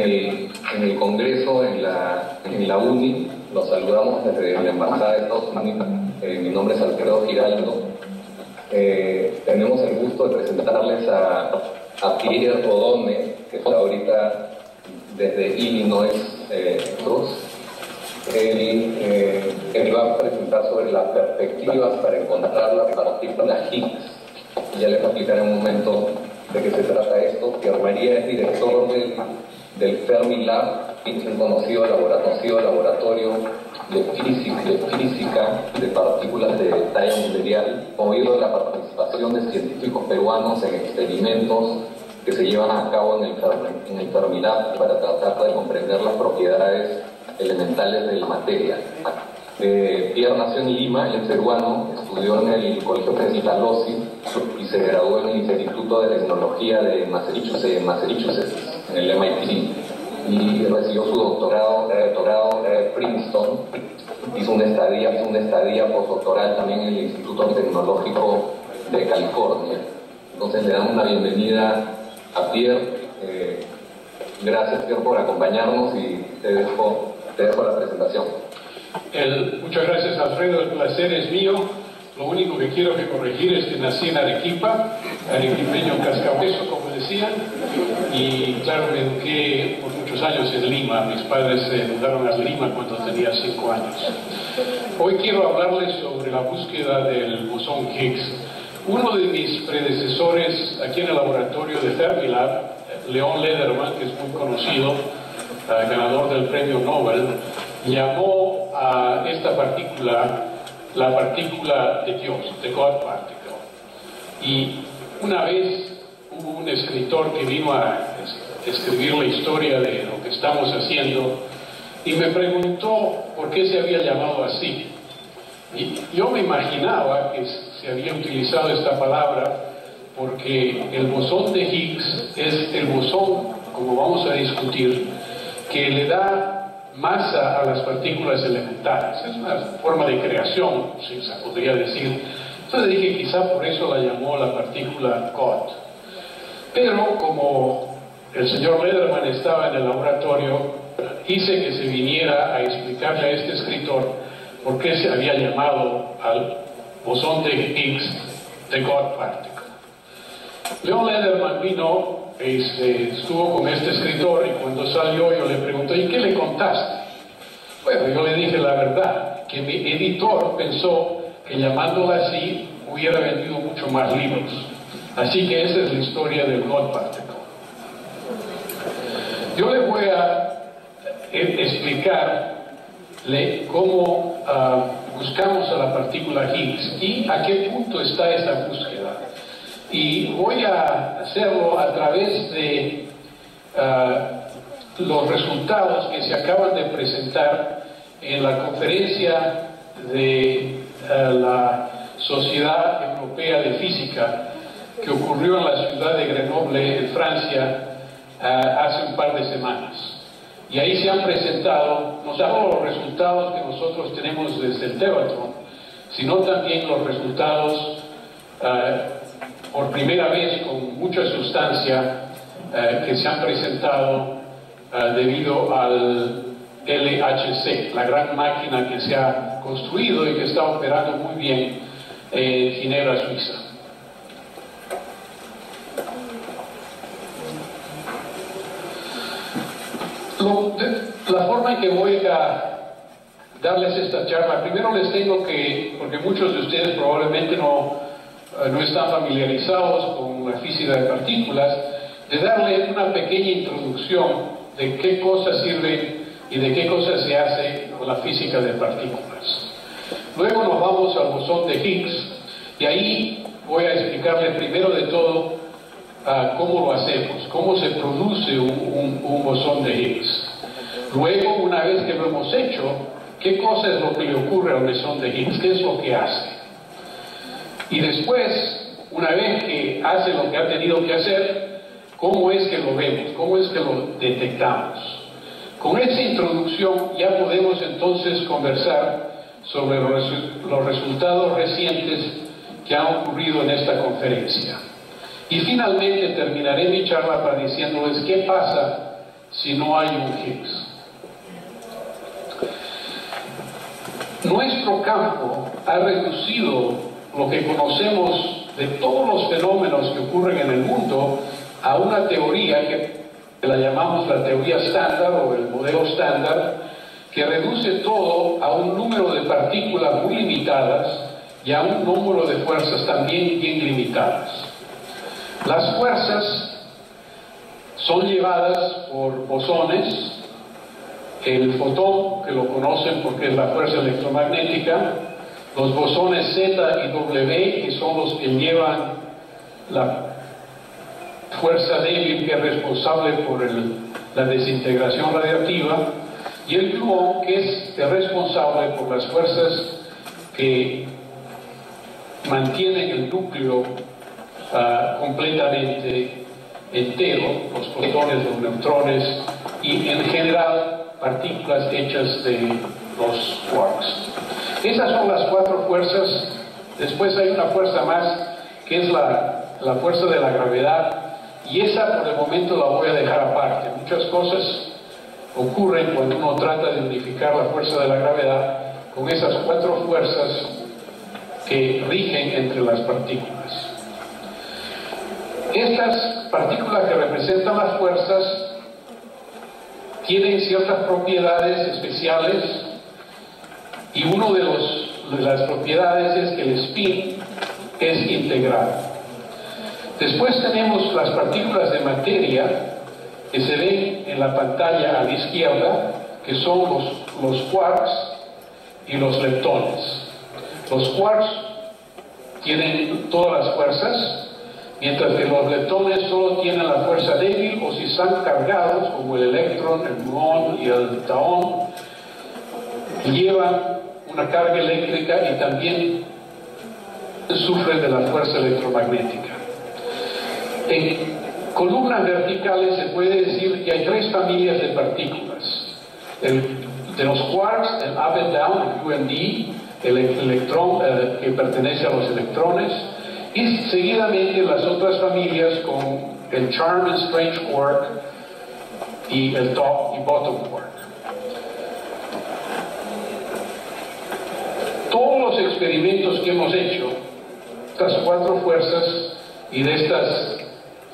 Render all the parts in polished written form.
en el Congreso, en la UNI, los saludamos desde la Embajada de Estados Unidos. Mi nombre es Alfredo Giraldo. Tenemos el gusto de presentarles a Pierre Rodone, que está ahorita desde Illinois, Cruz. Él va a presentar sobre las perspectivas para encontrar la partícula Higgs. Ya les explicaré en un momento de qué se trata esto. Pierre María es director del Fermi Lab, un conocido laboratorio de física de partículas de talla mundial, movido de la participación de científicos peruanos en experimentos que se llevan a cabo en el Fermi Lab para tratar de comprender las propiedades elementales de la materia. Pierre nació en Lima, él es peruano, estudió en el Colegio Pestalozzi y se graduó en el Instituto de Tecnología de Massachusetts, en el MIT, y recibió su doctorado en Princeton. Hizo una estadía postdoctoral también en el Instituto Tecnológico de California. Entonces le damos la bienvenida a Pierre. Gracias, Pierre, por acompañarnos, y te dejo la presentación. Muchas gracias, Alfredo, el placer es mío. Lo único que quiero corregir es que nací en Arequipa, arequipeño cascahueso, como decían, y claro, me eduqué por muchos años en Lima. Mis padres se mudaron a Lima cuando tenía 5 años. Hoy quiero hablarles sobre la búsqueda del bosón Higgs. Uno de mis predecesores aquí en el laboratorio de Fermilab, Leon Lederman, que es muy conocido, ganador del premio Nobel, llamó a esta partícula la partícula de Dios, the God Particle. Y una vez hubo un escritor que vino a escribir la historia de lo que estamos haciendo y me preguntó por qué se había llamado así. Y yo me imaginaba que se había utilizado esta palabra porque el bosón de Higgs es el bosón, como vamos a discutir, que le da masa a las partículas elementales. Es una forma de creación, si se podría decir. Entonces dije, quizá por eso la llamó la partícula God. Pero como el señor Lederman estaba en el laboratorio, hice que se viniera a explicarle a este escritor por qué se había llamado al bosón de Higgs the God Particle. Leon Lederman vino, estuvo con este escritor, y cuando salió yo le pregunté, ¿y qué le contaste? Bueno, yo le dije la verdad, que mi editor pensó que llamándola así hubiera vendido mucho más libros. Así que esa es la historia del God Particle. Yo le voy a explicarle cómo buscamos a la partícula Higgs y a qué punto está esa búsqueda. Y voy a hacerlo a través de los resultados que se acaban de presentar en la conferencia de la Sociedad Europea de Física que ocurrió en la ciudad de Grenoble, en Francia, hace un par de semanas. Y ahí se han presentado no solo los resultados que nosotros tenemos desde el Tevatron, sino también los resultados por primera vez con mucha sustancia que se han presentado debido al LHC, la gran máquina que se ha construido y que está operando muy bien en Ginebra, Suiza. La forma en que voy a darles esta charla, primero les tengo que, porque muchos de ustedes probablemente no están familiarizados con la física de partículas, de darle una pequeña introducción de qué cosas sirven y de qué cosas se hace con la física de partículas. Luego nos vamos al bosón de Higgs y ahí voy a explicarles primero de todo cómo lo hacemos, cómo se produce un bosón de Higgs. Luego, una vez que lo hemos hecho, qué cosa es lo que le ocurre al bosón de Higgs, qué es lo que hace. Y después, una vez que hace lo que ha tenido que hacer, ¿cómo es que lo vemos? ¿Cómo es que lo detectamos? Con esa introducción ya podemos entonces conversar sobre los resultados recientes que han ocurrido en esta conferencia. Y finalmente terminaré mi charla para diciéndoles qué pasa si no hay un Higgs. Nuestro campo ha reducido lo que conocemos de todos los fenómenos que ocurren en el mundo a una teoría que la llamamos la teoría estándar o el modelo estándar, que reduce todo a un número de partículas muy limitadas y a un número de fuerzas también bien limitadas. Las fuerzas son llevadas por bosones. El fotón, que lo conocen porque es la fuerza electromagnética, los bosones Z y W, que son los que llevan la fuerza débil que es responsable por la desintegración radiactiva, y el gluón, que es el responsable por las fuerzas que mantienen el núcleo completamente entero, los protones, los neutrones y en general partículas hechas de los quarks. Esas son las cuatro fuerzas. Después hay una fuerza más que es la fuerza de la gravedad, y esa por el momento la voy a dejar aparte. Muchas cosas ocurren cuando uno trata de unificar la fuerza de la gravedad con esas cuatro fuerzas que rigen entre las partículas. Estas partículas que representan las fuerzas tienen ciertas propiedades especiales, y una de las propiedades es que el spin es integral. Después tenemos las partículas de materia que se ven en la pantalla a la izquierda, que son los quarks y los leptones. Los quarks tienen todas las fuerzas, mientras que los leptones solo tienen la fuerza débil, o si están cargados, como el electrón, el muón y el taón, llevan una carga eléctrica y también sufren de la fuerza electromagnética. En columnas verticales se puede decir que hay tres familias de partículas. De los quarks, el up and down, el QND, el electrón que pertenece a los electrones, y seguidamente las otras familias con el charm and strange quark y el top y bottom quark. Todos los experimentos que hemos hecho, estas cuatro fuerzas y de estas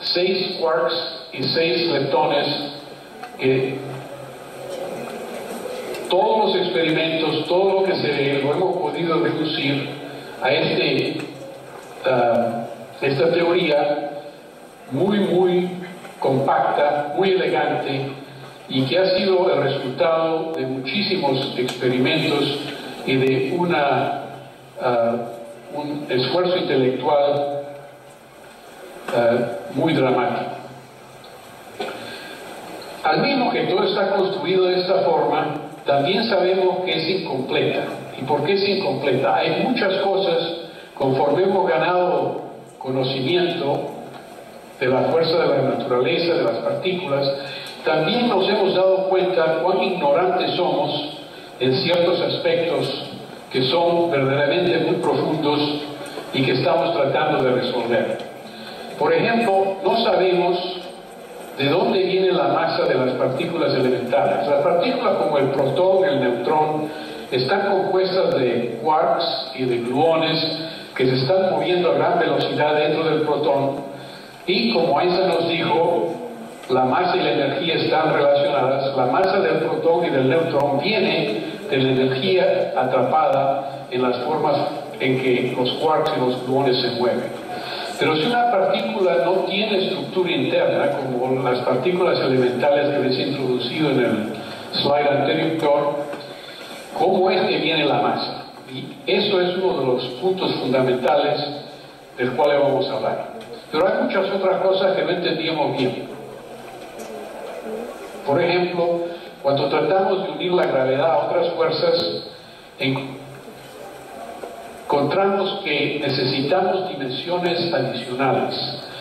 6 quarks y 6 leptones, que todos los experimentos, todo lo que se ve, lo hemos podido reducir a esta teoría muy compacta, muy elegante, y que ha sido el resultado de muchísimos experimentos y de un esfuerzo intelectual muy dramático. Al mismo que todo está construido de esta forma, también sabemos que es incompleta. ¿Y por qué es incompleta? Hay muchas cosas, conforme hemos ganado conocimiento de la fuerza de la naturaleza, de las partículas, también nos hemos dado cuenta cuán ignorantes somos en ciertos aspectos que son verdaderamente muy profundos y que estamos tratando de resolver. Por ejemplo, no sabemos de dónde viene la masa de las partículas elementales. Las partículas como el protón, el neutrón, están compuestas de quarks y de gluones que se están moviendo a gran velocidad dentro del protón, y como Einstein nos dijo, la masa y la energía están relacionadas. La masa del protón y del neutrón viene de la energía atrapada en las formas en que los quarks y los gluones se mueven. Pero si una partícula no tiene estructura interna, como las partículas elementales que les he introducido en el slide anterior, ¿cómo es que viene la masa? Y eso es uno de los puntos fundamentales del cual vamos a hablar. Pero hay muchas otras cosas que no entendíamos bien. Por ejemplo, cuando tratamos de unir la gravedad a otras fuerzas, encontramos que necesitamos dimensiones adicionales.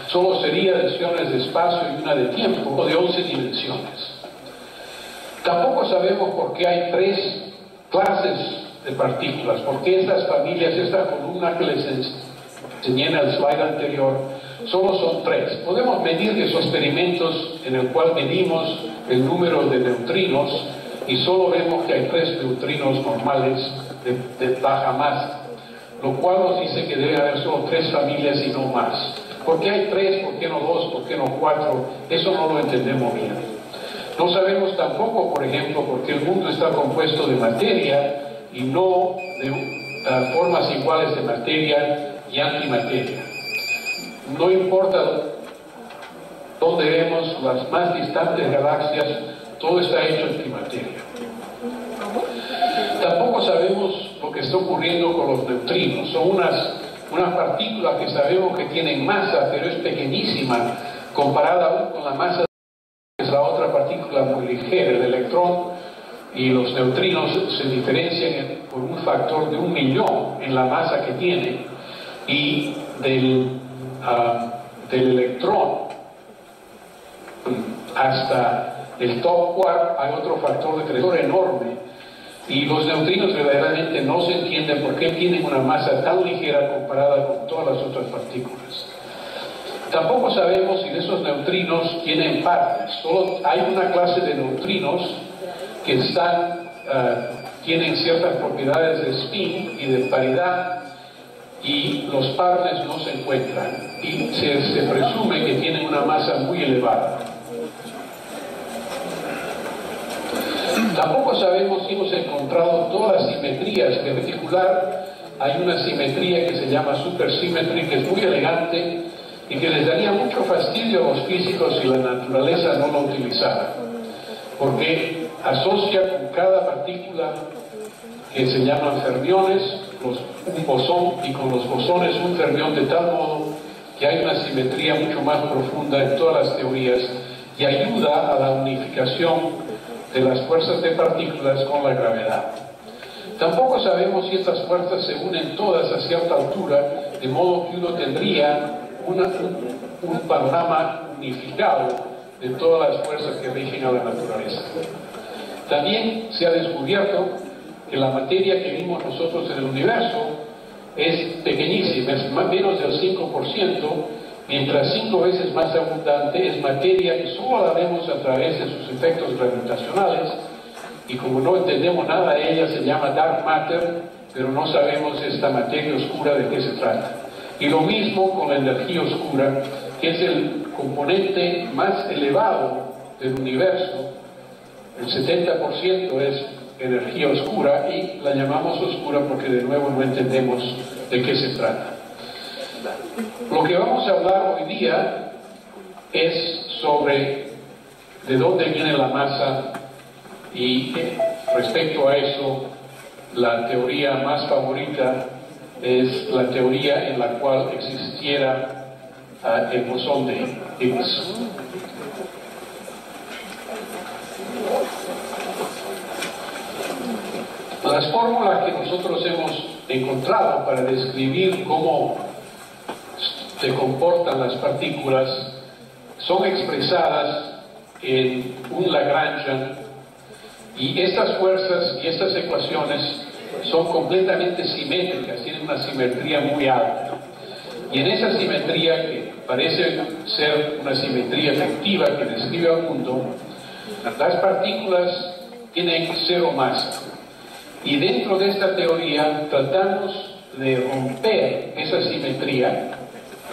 Solo sería dimensiones de espacio y una de tiempo, o de 11 dimensiones. Tampoco sabemos por qué hay 3 clases de partículas, por qué estas familias, esta columna que les enseñé en el slide anterior, solo son 3. Podemos medir esos experimentos en el cual medimos el número de neutrinos y solo vemos que hay 3 neutrinos normales de baja masa, lo cual nos dice que debe haber solo 3 familias y no más. ¿Por qué hay 3? ¿Por qué no 2? ¿Por qué no 4? Eso no lo entendemos bien. No sabemos tampoco, por ejemplo, por qué el mundo está compuesto de materia y no de formas iguales de materia y antimateria. No importa dónde vemos las más distantes galaxias, todo está hecho de antimateria. Tampoco sabemos lo que está ocurriendo con los neutrinos. Son unas partículas que sabemos que tienen masa, pero es pequeñísima comparada aún con la masa que es la otra partícula muy ligera, el electrón, y los neutrinos se diferencian por un factor de 1.000.000 en la masa que tienen, y del electrón hasta el top quark hay otro factor de crecimiento enorme, y los neutrinos verdaderamente no se entienden por qué tienen una masa tan ligera comparada con todas las otras partículas. Tampoco sabemos si de esos neutrinos tienen partes. Solo hay una clase de neutrinos que tienen ciertas propiedades de spin y de paridad, y los pares no se encuentran, y se presume que tienen una masa muy elevada. Tampoco sabemos si hemos encontrado todas las simetrías. En particular, hay una simetría que se llama supersymmetry, que es muy elegante y que les daría mucho fastidio a los físicos si la naturaleza no lo utilizara, porque asocia con cada partícula que se llaman fermiones un bosón, y con los bosones un fermión, de tal modo que hay una simetría mucho más profunda en todas las teorías y ayuda a la unificación de las fuerzas de partículas con la gravedad. Tampoco sabemos si estas fuerzas se unen todas a cierta altura, de modo que uno tendría un panorama unificado de todas las fuerzas que rigen a la naturaleza. También se ha descubierto que la materia que vimos nosotros en el universo es pequeñísima, es menos del 5%, mientras 5 veces más abundante es materia que solo la vemos a través de sus efectos gravitacionales, y como no entendemos nada de ella, se llama dark matter, pero no sabemos esta materia oscura de qué se trata. Y lo mismo con la energía oscura, que es el componente más elevado del universo. El 70% es energía oscura, y la llamamos oscura porque de nuevo no entendemos de qué se trata. Lo que vamos a hablar hoy día es sobre de dónde viene la masa, y respecto a eso, la teoría más favorita es la teoría en la cual existiera el bosón de Higgs. Las fórmulas que nosotros hemos encontrado para describir cómo se comportan las partículas son expresadas en un Lagrangian, y estas fuerzas y estas ecuaciones son completamente simétricas, tienen una simetría muy alta, y en esa simetría, que parece ser una simetría efectiva que describe al mundo, las partículas tienen 0 masa, y dentro de esta teoría tratamos de romper esa simetría.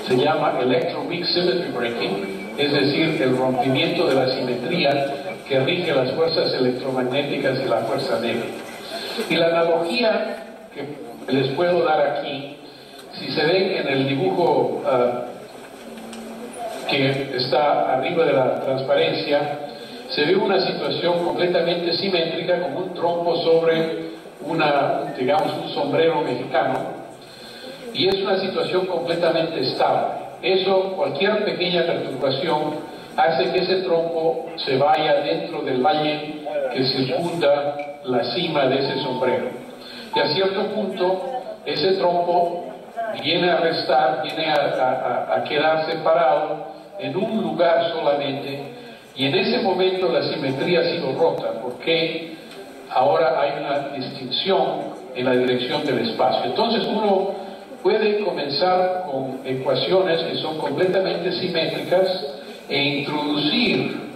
Se llama electroweak symmetry breaking, es decir, el rompimiento de la simetría que rige las fuerzas electromagnéticas y la fuerza negra. Y la analogía que les puedo dar aquí, si se ven en el dibujo que está arriba de la transparencia, se ve una situación completamente simétrica, como un trompo sobre digamos, un sombrero mexicano, y es una situación completamente estable. Eso, cualquier pequeña perturbación hace que ese trompo se vaya dentro del valle que circunda la cima de ese sombrero, y a cierto punto ese trompo viene a restar, viene a quedarse parado en un lugar solamente, y en ese momento la simetría ha sido rota, porque ahora hay una distinción en la dirección del espacio. Entonces uno puede comenzar con ecuaciones que son completamente simétricas e introducir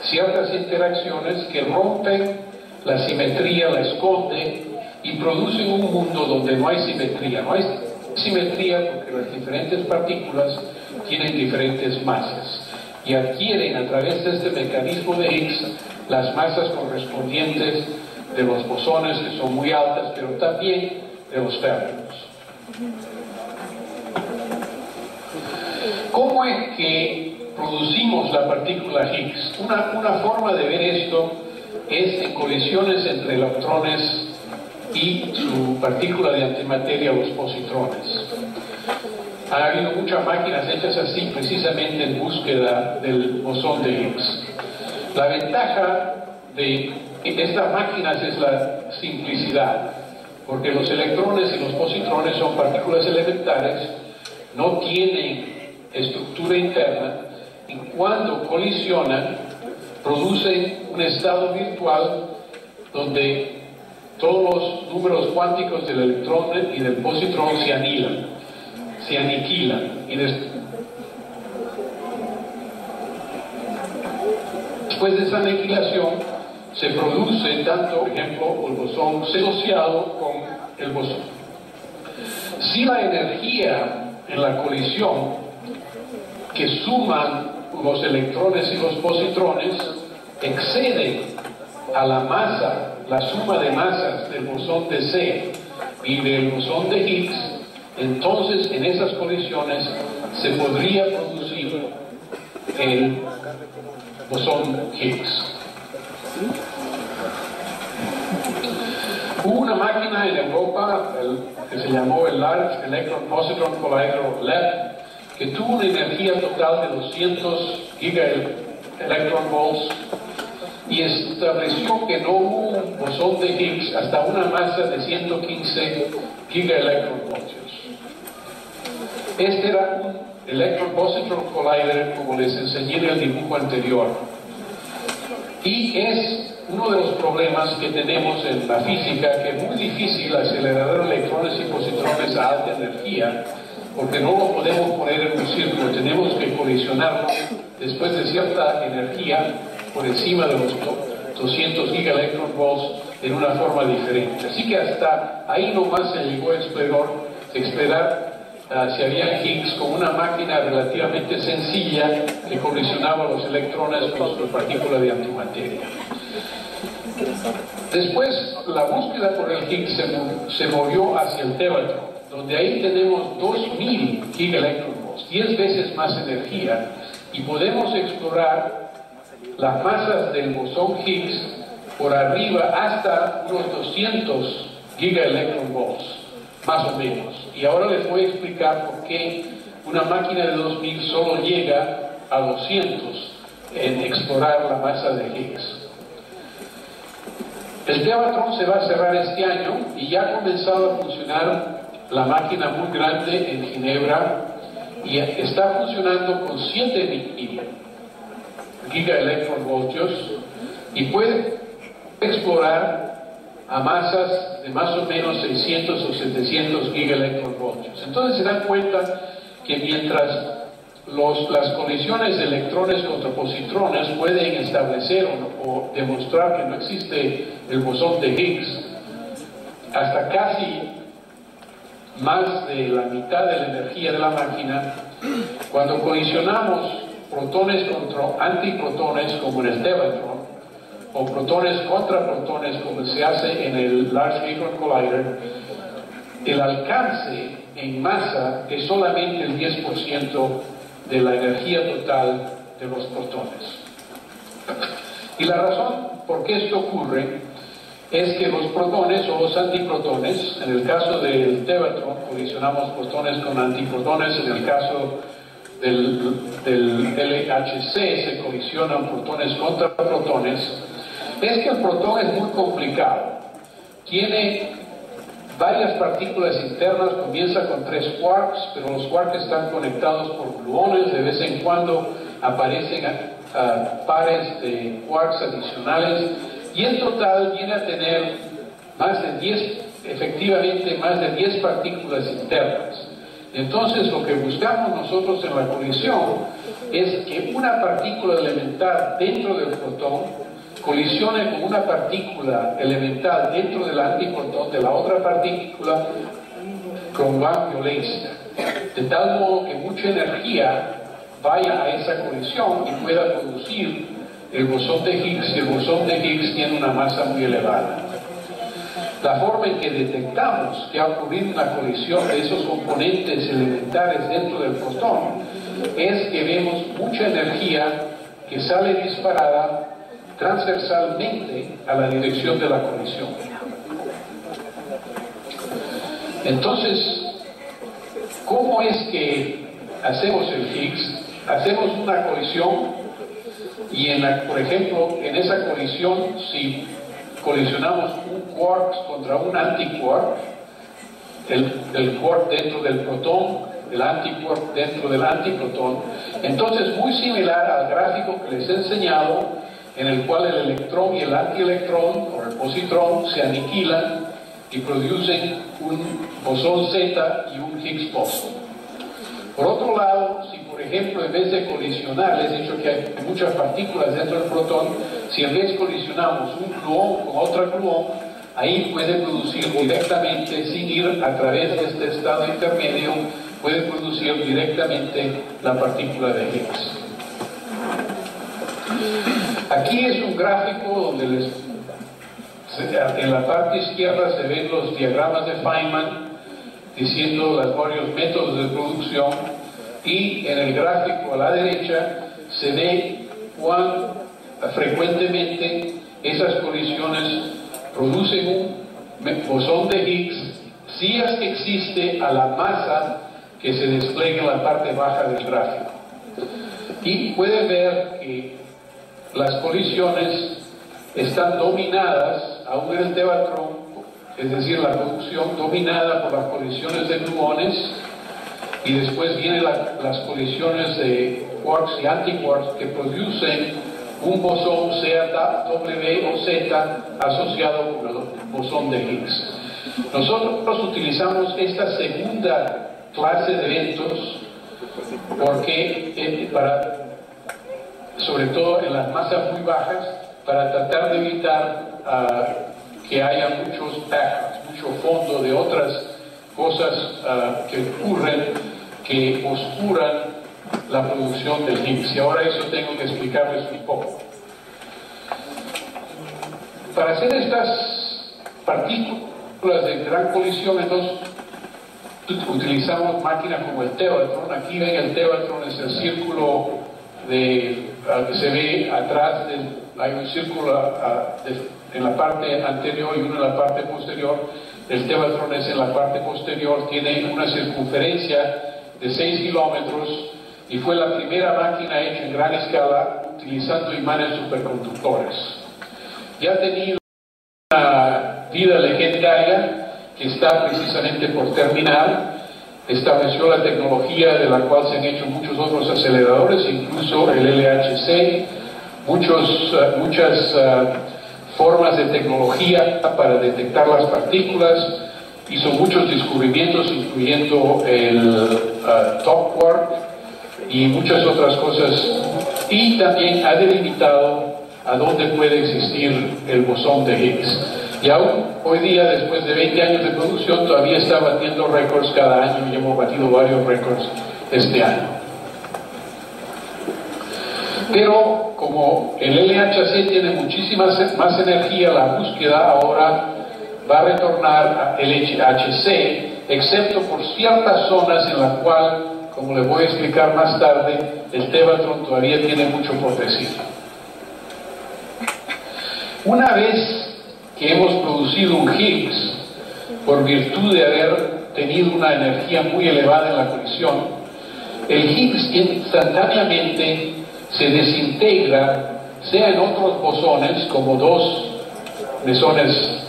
ciertas interacciones que rompen la simetría, la esconden y producen un mundo donde no hay simetría. No hay simetría porque las diferentes partículas tienen diferentes masas y adquieren a través de este mecanismo de Higgs las masas correspondientes de los bosones, que son muy altas, pero también de los férmions. ¿Cómo es que producimos la partícula Higgs? Una forma de ver esto es en colisiones entre electrones y su partícula de antimateria, los positrones. Ha habido muchas máquinas hechas así precisamente en búsqueda del bosón de Higgs. La ventaja de estas máquinas es la simplicidad, porque los electrones y los positrones son partículas elementares, no tienen estructura interna, y cuando colisionan producen un estado virtual donde todos los números cuánticos del electrón y del positrón se aniquilan, y después de esa aniquilación se produce tanto, por ejemplo, el bosón asociado con el bosón. Si la energía en la colisión que suman los electrones y los positrones excede a la masa, la suma de masas del bosón de C y del bosón de Higgs, entonces en esas colisiones se podría producir el bosón Higgs. Hubo una máquina en Europa que se llamó el Large Electron Positron Collider, o LEP, que tuvo una energía total de 200 gigaelectronvolts y estableció que no hubo un bosón de Higgs hasta una masa de 115 gigaelectronvoltios. Este era un Electron Positron Collider, como les enseñé en el dibujo anterior, y es uno de los problemas que tenemos en la física, que es muy difícil acelerar electrones y positrones a alta energía, porque no lo podemos poner en un círculo, tenemos que colisionarlo después de cierta energía por encima de los 200 gigaelectronvolts en una forma diferente. Así que hasta ahí nomás se llegó a esperar si había Higgs con una máquina relativamente sencilla que colisionaba los electrones con su partícula de antimateria. Después, la búsqueda por el Higgs se movió hacia el tevatron, donde ahí tenemos 2000 gigaelectronvolts, 10 veces más energía, y podemos explorar las masas del bosón Higgs por arriba hasta unos 200 gigaelectronvolts, más o menos. Y ahora les voy a explicar por qué una máquina de 2000 solo llega a 200 en explorar la masa de Higgs. El tevatron se va a cerrar este año y ya ha comenzado a funcionar la máquina muy grande en Ginebra y está funcionando con 7000 gigaelectronvoltios y puede explorar a masas de más o menos 600 o 700 gigaelectronvoltios. Entonces se dan cuenta que mientras las colisiones de electrones contra positrones pueden establecer o demostrar que no existe el bosón de Higgs, hasta casi más de la mitad de la energía de la máquina, cuando colisionamos protones contra antiprotones como en el tevatron, o protones contra protones como se hace en el Large Hadron Collider, el alcance en masa es solamente el 10% de la energía total de los protones. Y la razón por qué esto ocurre es que los protones o los antiprotones, en el caso del tevatron colisionamos protones con antiprotones, en el caso del LHC se colisionan protones contra protones, es que el protón es muy complicado. Tiene varias partículas internas, comienza con 3 quarks, pero los quarks están conectados por gluones, de vez en cuando aparecen pares de quarks adicionales, y en total viene a tener efectivamente más de 10 partículas internas. Entonces lo que buscamos nosotros en la colisión es que una partícula elemental dentro del protón colisione con una partícula elemental dentro del antiprotón de la otra partícula con gran violencia, de tal modo que mucha energía vaya a esa colisión y pueda producir el bosón de Higgs, y el bosón de Higgs tiene una masa muy elevada. La forma en que detectamos que ha ocurrido una colisión de esos componentes elementales dentro del protón es que vemos mucha energía que sale disparada transversalmente a la dirección de la colisión. Entonces, ¿cómo es que hacemos el Higgs? Hacemos una colisión y, por ejemplo, en esa colisión, si colisionamos un quark contra un antiquark, el quark dentro del protón, el antiquark dentro del antiprotón, entonces muy similar al gráfico que les he enseñado, en el cual el electrón y el antielectrón o el positrón se aniquilan y producen un bosón Z y un Higgs boson. Por otro lado, si por ejemplo en vez de colisionar, les he dicho que hay muchas partículas dentro del protón, si en vez colisionamos un gluón con otra gluón, ahí puede producir directamente, sin ir a través de este estado intermedio, puede producir directamente la partícula de Higgs. Aquí es un gráfico donde en la parte izquierda se ven los diagramas de Feynman diciendo los varios métodos de producción, y en el gráfico a la derecha se ve cuán frecuentemente esas colisiones producen un bosón de Higgs si es que existe a la masa que se despliega en la parte baja del gráfico. Y puede ver que las colisiones están dominadas, aún en el tevatron, es decir, la producción dominada por las colisiones de gluones, y después vienen las colisiones de quarks y antiquarks que producen un bosón Z, W o Z asociado con el bosón de Higgs. Nosotros utilizamos esta segunda clase de eventos porque sobre todo en las masas muy bajas, para tratar de evitar que haya muchos backgrounds, mucho fondo de otras cosas que ocurren que oscuran la producción del Higgs. Y ahora eso tengo que explicarles un poco. Para hacer estas partículas de gran colisión, entonces utilizamos máquinas como el tevatron. Aquí ven el tevatron, es el círculo que se ve atrás, hay un círculo en la parte anterior y uno en la parte posterior. El tevatron es en la parte posterior, tiene una circunferencia de 6 kilómetros y fue la primera máquina hecha en gran escala utilizando imanes superconductores. Ya ha tenido una vida legendaria que está precisamente por terminar. Estableció la tecnología de la cual se han hecho muchos otros aceleradores, incluso el LHC, muchas formas de tecnología para detectar las partículas. Hizo muchos descubrimientos, incluyendo el top quark y muchas otras cosas, y también ha delimitado a dónde puede existir el bosón de Higgs. Y aún hoy día, después de 20 años de producción, todavía está batiendo récords cada año, y hemos batido varios récords este año. Pero como el LHC tiene muchísima más energía, la búsqueda ahora va a retornar al LHC, excepto por ciertas zonas en las cuales, como les voy a explicar más tarde, el tevatron todavía tiene mucho por decir. Una vez que hemos producido un Higgs, por virtud de haber tenido una energía muy elevada en la colisión, el Higgs instantáneamente se desintegra, sea en otros bosones, como dos mesones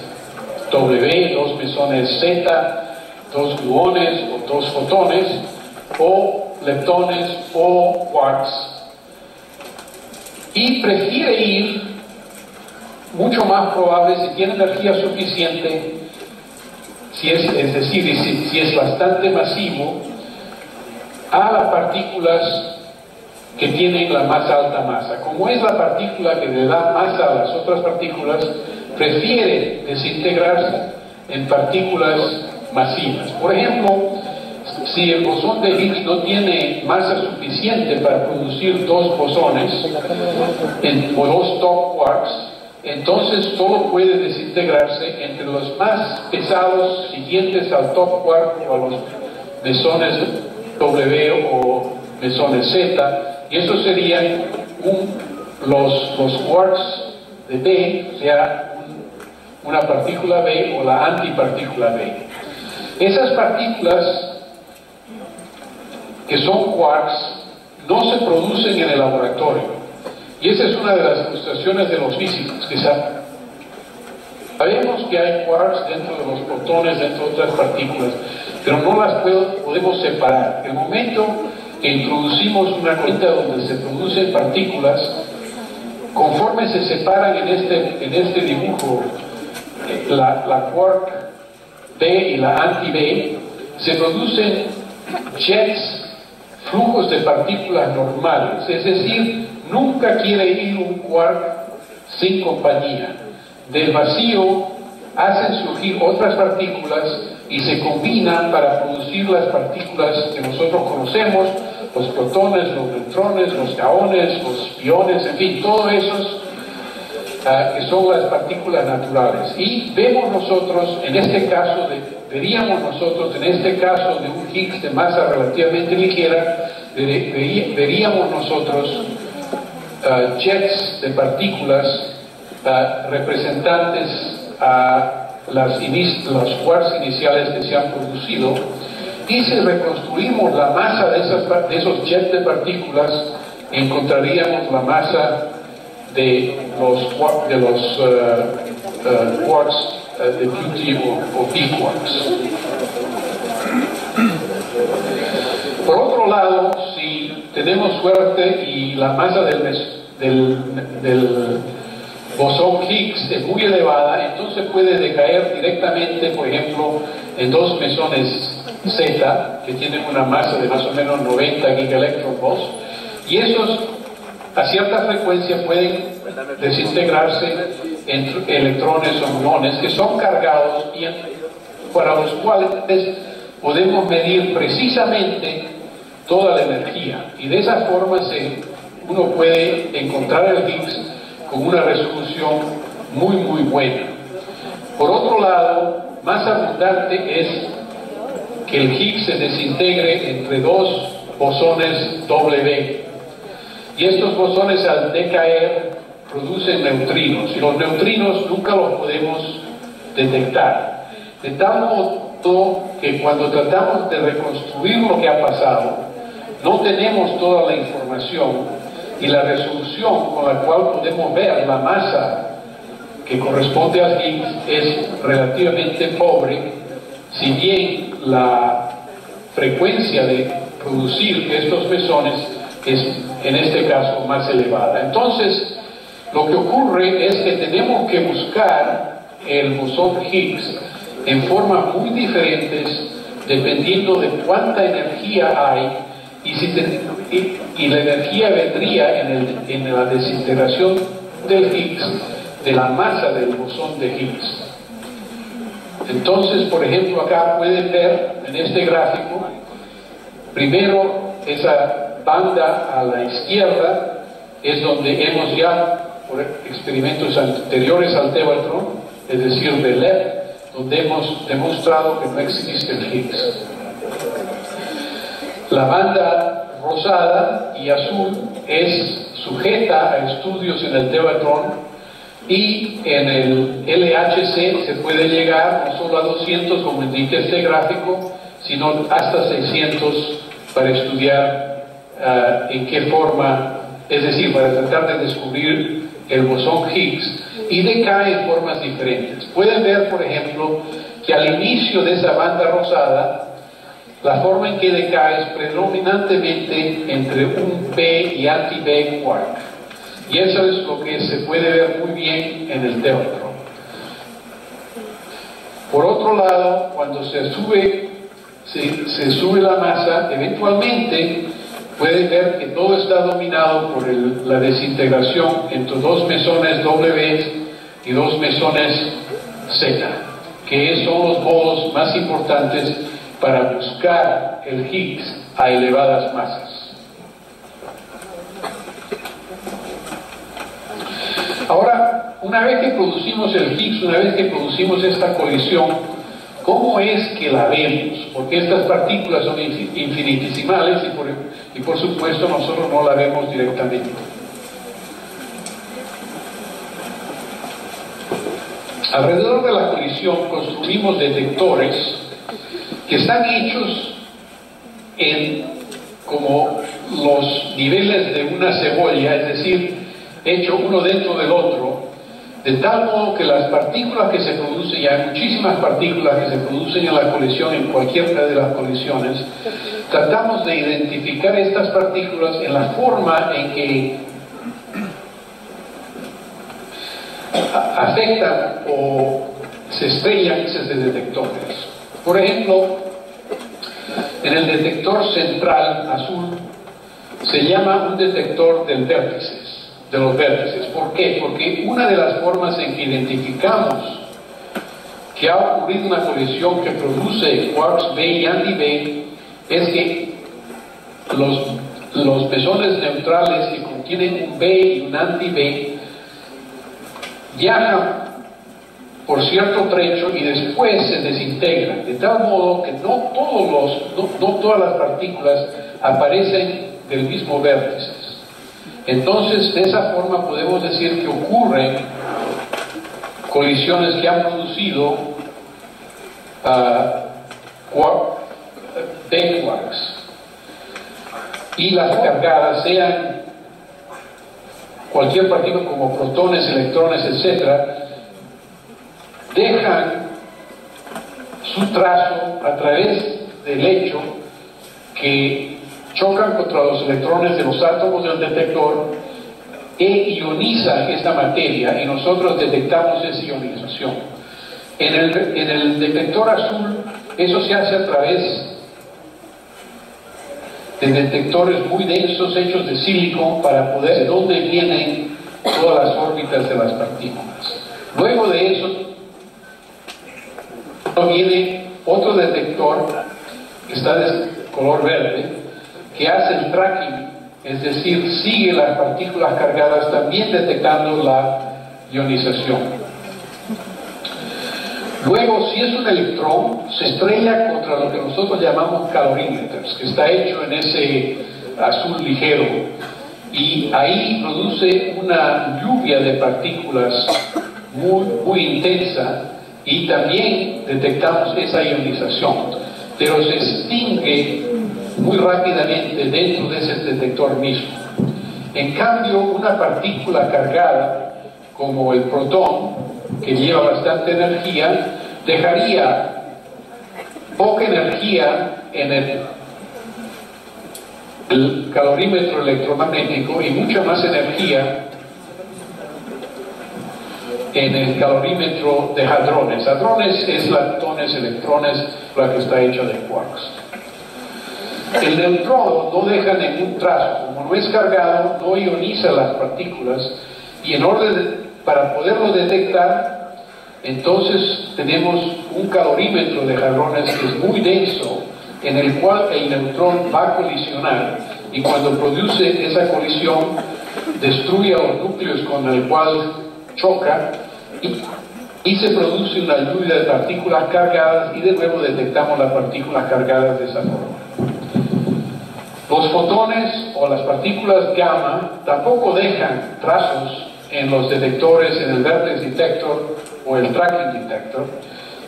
W, dos mesones Z, dos gluones o dos fotones, o leptones o quarks, y prefiere ir mucho más probable, si tiene energía suficiente, es decir, si es bastante masivo, a las partículas que tienen la más alta masa. Como es la partícula que le da masa a las otras partículas, prefiere desintegrarse en partículas masivas. Por ejemplo, si el bosón de Higgs no tiene masa suficiente para producir dos bosones o dos top quarks, entonces solo puede desintegrarse entre los más pesados siguientes al top quark o a los mesones W o mesones Z, y eso serían los quarks de B, o sea, una partícula B o la antipartícula B. Esas partículas que son quarks no se producen en el laboratorio, y esa es una de las frustraciones de los físicos, que sabemos que hay quarks dentro de los protones, dentro de otras partículas, pero no las podemos separar. El momento que introducimos una cuenta donde se producen partículas, conforme se separan en este dibujo la quark B y la anti-B, se producen jets, flujos de partículas normales, es decir, nunca quiere ir un quark sin compañía. Del vacío hacen surgir otras partículas y se combinan para producir las partículas que nosotros conocemos, los protones, los neutrones, los kaones, los piones, en fin, todos esos que son las partículas naturales. Y vemos nosotros, en este caso, veríamos nosotros, en este caso de un Higgs de masa relativamente ligera, veríamos nosotros jets de partículas representantes a los quarks iniciales que se han producido, y si reconstruimos la masa de esos jets de partículas, encontraríamos la masa de los quarks de Beauty o B-quarks. Por otro lado, si tenemos suerte y la masa del bosón Higgs es muy elevada, entonces puede decaer directamente, por ejemplo, en dos mesones Z, que tienen una masa de más o menos 90 gigaelectronvolts, y esos a cierta frecuencia pueden desintegrarse entre electrones o muones que son cargados y para los cuales podemos medir precisamente toda la energía, y de esa forma uno puede encontrar el Higgs con una resolución muy buena. Por otro lado, más abundante es que el Higgs se desintegre entre dos bosones W, y estos bosones al decaer producen neutrinos, y los neutrinos nunca los podemos detectar, de tal modo que cuando tratamos de reconstruir lo que ha pasado, no tenemos toda la información, y la resolución con la cual podemos ver la masa que corresponde al Higgs es relativamente pobre, si bien la frecuencia de producir estos mesones es en este caso más elevada. Entonces, lo que ocurre es que tenemos que buscar el bosón Higgs en formas muy diferentes dependiendo de cuánta energía hay, y la energía vendría en la desintegración del Higgs de la masa del bosón de Higgs. Entonces, por ejemplo, acá pueden ver en este gráfico, primero esa banda a la izquierda es donde hemos ya, por experimentos anteriores al Tevatron, es decir, de LED, donde hemos demostrado que no existe el Higgs. La banda rosada y azul es sujeta a estudios en el Tevatron, y en el LHC se puede llegar no solo a 200 como indica este gráfico, sino hasta 600 para estudiar en qué forma, es decir, para tratar de descubrir el bosón Higgs, y decae en formas diferentes. Pueden ver, por ejemplo, que al inicio de esa banda rosada, la forma en que decae es predominantemente entre un P y anti-B quark, y eso es lo que se puede ver muy bien en el Tevatron. Por otro lado, cuando se sube la masa, eventualmente pueden ver que todo está dominado por la desintegración entre dos mesones W y dos mesones Z, que son los modos más importantes para buscar el Higgs a elevadas masas. Ahora, una vez que producimos el Higgs, una vez que producimos esta colisión, ¿cómo es que la vemos? Porque estas partículas son infinitesimales y por supuesto nosotros no la vemos directamente. Alrededor de la colisión construimos detectores que están hechos como los niveles de una cebolla, es decir, hecho uno dentro del otro, de tal modo que las partículas que se producen, y hay muchísimas partículas que se producen en la colisión, en cualquiera de las colisiones, tratamos de identificar estas partículas en la forma en que afectan o se estrellan esos detectores. Por ejemplo, en el detector central azul se llama un detector de los vértices. ¿Por qué? Porque una de las formas en que identificamos que ha ocurrido una colisión que produce quarks B y anti-B es que los mesones neutrales que contienen un B y un anti-B viajan por cierto trecho y después se desintegran, de tal modo que no todas las partículas aparecen del mismo vértice. Entonces, de esa forma podemos decir que ocurren colisiones que han producido B-quarks, y las cargadas, sean cualquier partícula como protones, electrones, etc., dejan su trazo a través del hecho que chocan contra los electrones de los átomos del detector e ionizan esta materia, y nosotros detectamos esa ionización. En el detector azul eso se hace a través de detectores muy densos hechos de silicón para poder de dónde vienen todas las órbitas de las partículas. Luego de eso viene otro detector que está de color verde, que hace el tracking, es decir, sigue las partículas cargadas, también detectando la ionización. Luego, si es un electrón, se estrella contra lo que nosotros llamamos calorímetros, que está hecho en ese azul ligero, y ahí produce una lluvia de partículas muy intensa, y también detectamos esa ionización, pero se extingue muy rápidamente dentro de ese detector mismo. En cambio, una partícula cargada, como el protón, que lleva bastante energía, dejaría poca energía en el calorímetro electromagnético y mucha más energía en el calorímetro de hadrones. Hadrones es leptones, electrones, la que está hecha de quarks. El neutrón no deja ningún trazo, como no es cargado, no ioniza las partículas, y en orden para poderlo detectar, entonces tenemos un calorímetro de hadrones que es muy denso, en el cual el neutrón va a colisionar, y cuando produce esa colisión destruye a los núcleos con el cual choca, y se produce una lluvia de partículas cargadas, y de nuevo detectamos las partículas cargadas de esa forma. Los fotones o las partículas gamma tampoco dejan trazos en los detectores, en el vertex detector o el tracking detector,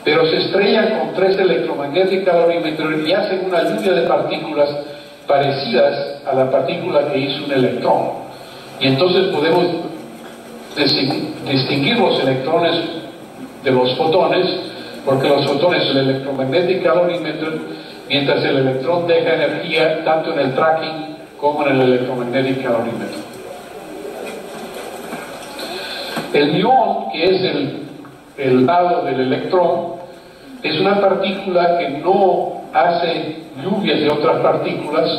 pero se estrellan con 3 electromagnetic calorimeters y hacen una lluvia de partículas parecidas a la partícula que hizo un electrón. Y entonces podemos distinguir los electrones de los fotones, porque los fotones son el electromagnetic calorimeter, mientras el electrón deja energía tanto en el tracking como en el electromagnetic calorimeter. El muón, que es el lado del electrón, es una partícula que no hace lluvias de otras partículas,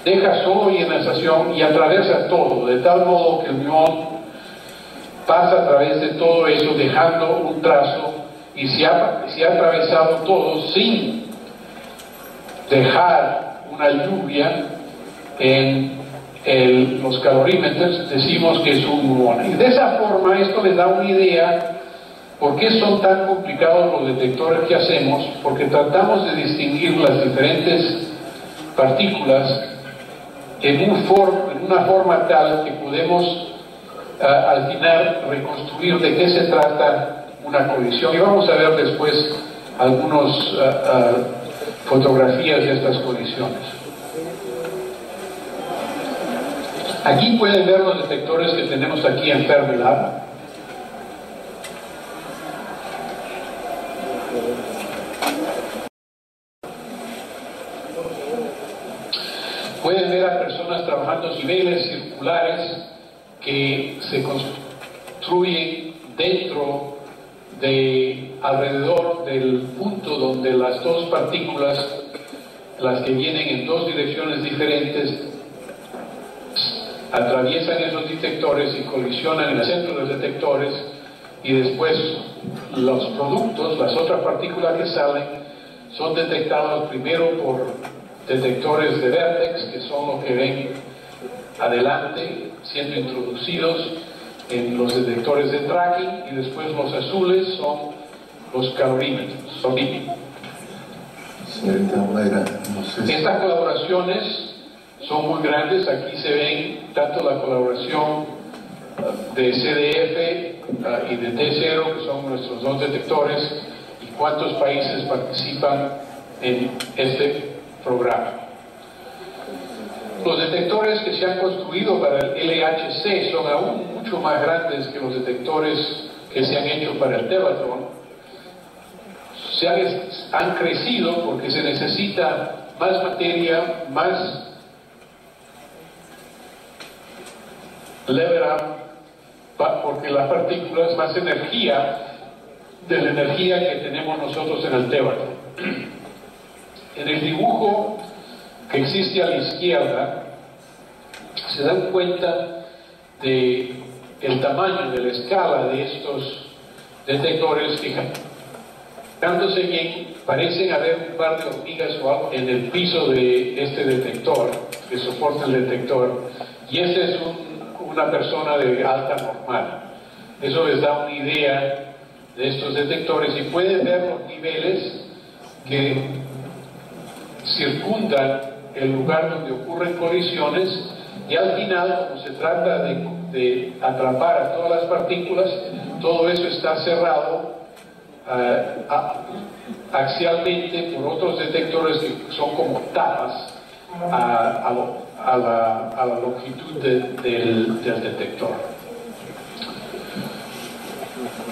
deja solo ionalización y atraviesa todo, de tal modo que el muón pasa a través de todo eso, dejando un trazo, y se ha atravesado todo sin dejar una lluvia en los calorímetros, decimos que es un muón. Y de esa forma esto les da una idea por qué son tan complicados los detectores que hacemos, porque tratamos de distinguir las diferentes partículas en una forma tal que podemos al final reconstruir de qué se trata una colisión. Y vamos a ver después algunas fotografías de estas colisiones. Aquí pueden ver los detectores que tenemos aquí en Fermilab. Pueden ver a personas trabajando niveles circulares que se construyen alrededor del punto donde las dos partículas, las que vienen en dos direcciones diferentes, atraviesan esos detectores y colisionan en el centro de los detectores, y después los productos, las otras partículas que salen, son detectados primero por detectores de vértex, que son los que ven adelante siendo introducidos en los detectores de tracking, y después los azules son los calorímetros. Señorita Mayra, no sé si... Estas colaboraciones son muy grandes. Aquí se ven tanto la colaboración de CDF y de T0, que son nuestros dos detectores, y cuántos países participan en este programa. Los detectores que se han construido para el LHC son aún mucho más grandes que los detectores que se han hecho para el Tevatron. Han crecido porque se necesita más materia, más lever up, porque las partículas, más energía de la energía que tenemos nosotros en el Tevatron. En el dibujo que existe a la izquierda, se dan cuenta de el tamaño de la escala de estos detectores. Fijándose bien, parecen haber un par de hormigas o algo en el piso de este detector, que soporta el detector, y esta es una persona de alta normal. Eso les da una idea de estos detectores, y pueden ver los niveles que circundan el lugar donde ocurren colisiones, y al final, como se trata de atrapar a todas las partículas, todo eso está cerrado axialmente por otros detectores que son como tapas a la longitud del detector.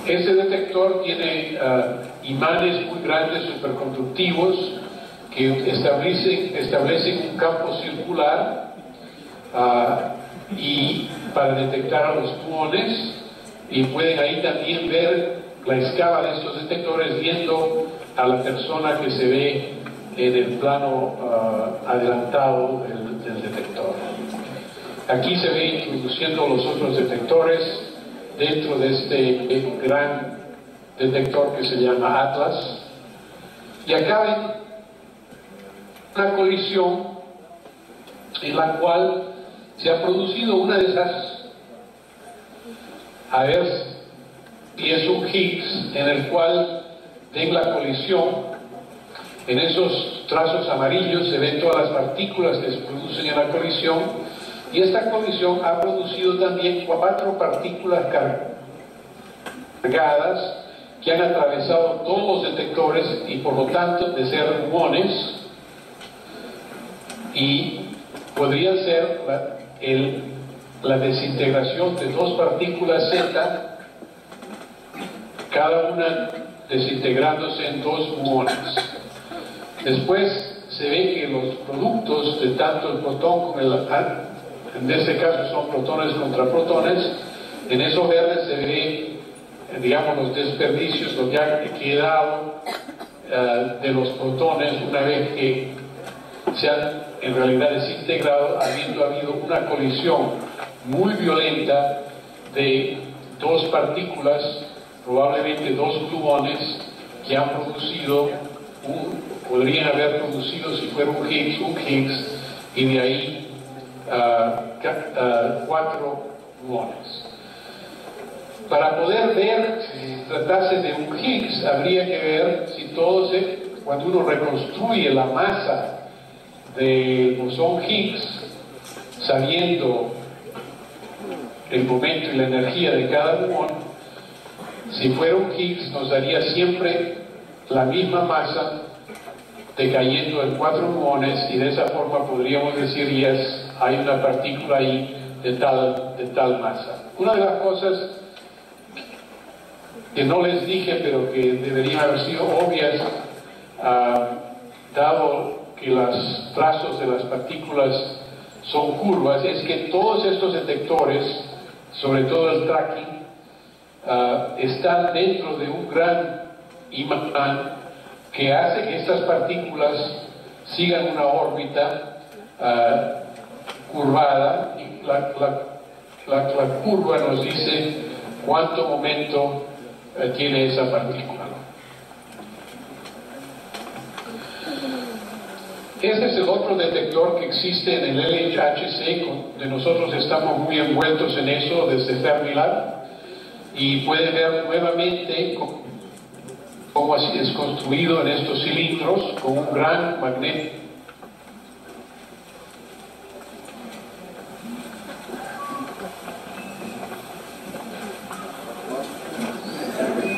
Este detector tiene imanes muy grandes, superconductivos, que establecen un campo circular y para detectar a los muones, y pueden ahí también ver la escala de estos detectores viendo a la persona que se ve en el plano adelantado del detector. Aquí se ve introduciendo los otros detectores dentro de este gran detector que se llama Atlas, y acá ven una colisión en la cual se ha producido una de esas, a ver si es un Higgs, en el cual ven la colisión. En esos trazos amarillos se ven todas las partículas que se producen en la colisión, y esta colisión ha producido también 4 partículas cargadas que han atravesado todos los detectores, y por lo tanto, de ser muones, y podrían ser la desintegración de 2 partículas Z, cada una desintegrándose en 2 muones. Después se ve que los productos de tanto el protón como en este caso son protones contra protones, en esos verdes se ve, digamos, los desperdicios, lo que ha quedado de los protones una vez que se han en realidad desintegrado, habiendo habido una colisión muy violenta de dos partículas, probablemente dos gluones, que han producido, podrían haber producido, si fuera un Higgs, y de ahí 4 gluones. Para poder ver si se tratase de un Higgs, habría que ver si cuando uno reconstruye la masa del bosón Higgs, sabiendo el momento y la energía de cada gluón, si fuera un Higgs nos daría siempre la misma masa decayendo en 4 gluones, y de esa forma podríamos decir, hay una partícula ahí de tal masa. Una de las cosas que no les dije, pero que deberían haber sido obvias, dado que los trazos de las partículas son curvas, es que todos estos detectores, sobre todo el tracking, están dentro de un gran imán que hace que estas partículas sigan una órbita curvada, y la curva nos dice cuánto momento tiene esa partícula. Este es el otro detector que existe en el LHC, donde nosotros estamos muy envueltos en eso desde Fermilab, y puede ver nuevamente cómo así es construido en estos cilindros con un gran magneto.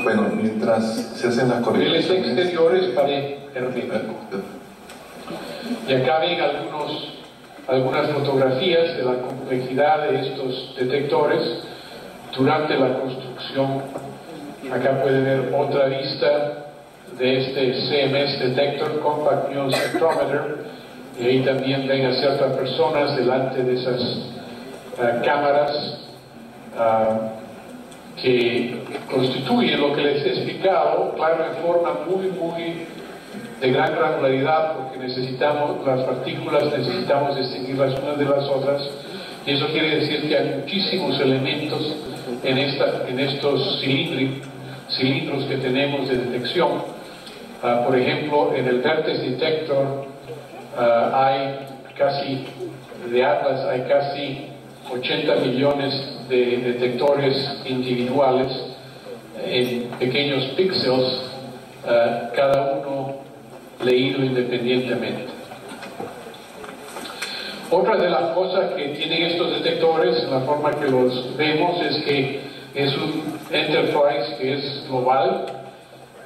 Bueno, mientras se hacen las correcciones. Los exteriores para hermético. Y acá ven algunas fotografías de la complejidad de estos detectores durante la construcción. Acá pueden ver otra vista de este CMS Detector, Compact Muon Spectrometer, y ahí también ven a ciertas personas delante de esas cámaras que constituyen lo que les he explicado, claro, en forma muy de gran granularidad, porque necesitamos, las partículas necesitamos distinguirlas unas de las otras, y eso quiere decir que hay muchísimos elementos en estos cilindros que tenemos de detección. Por ejemplo, en el Vertex Detector de Atlas hay casi 80 millones de detectores individuales en pequeños píxeles, cada uno leído independientemente. Otra de las cosas que tienen estos detectores, en la forma que los vemos, es que es un Enterprise que es global.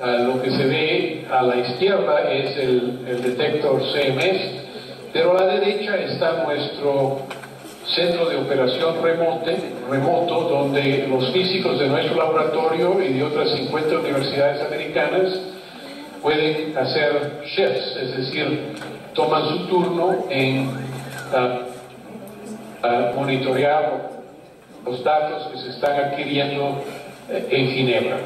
Lo que se ve a la izquierda es el detector CMS, pero a la derecha está nuestro centro de operación remoto, donde los físicos de nuestro laboratorio y de otras 50 universidades americanas pueden hacer shifts, es decir, toman su turno en monitorear los datos que se están adquiriendo en Ginebra.